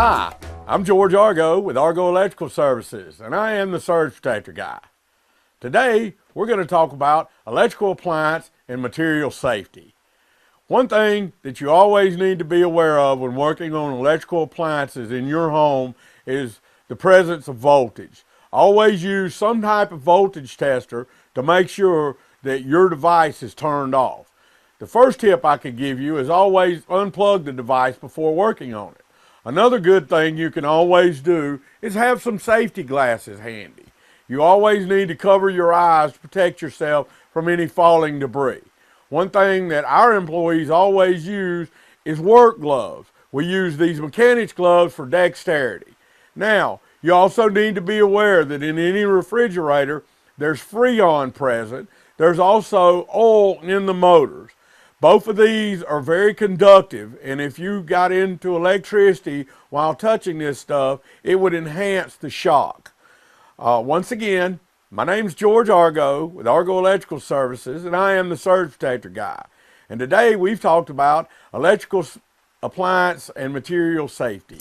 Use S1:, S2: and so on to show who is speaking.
S1: Hi, I'm George Argo with Argo Electrical Services, and I am the surge protector guy. Today, we're going to talk about electrical appliance and material safety. One thing that you always need to be aware of when working on electrical appliances in your home is the presence of voltage. Always use some type of voltage tester to make sure that your device is turned off. The first tip I could give you is always unplug the device before working on it. Another good thing you can always do is have some safety glasses handy. You always need to cover your eyes to protect yourself from any falling debris. One thing that our employees always use is work gloves. We use these mechanics gloves for dexterity. Now, you also need to be aware that in any refrigerator, there's Freon present. There's also oil in the motors. Both of these are very conductive, and if you got into electricity while touching this stuff, it would enhance the shock. Once again, my name's George Argo with Argo Electrical Services, and I am the surge protector guy. And today we've talked about electrical appliance and material safety.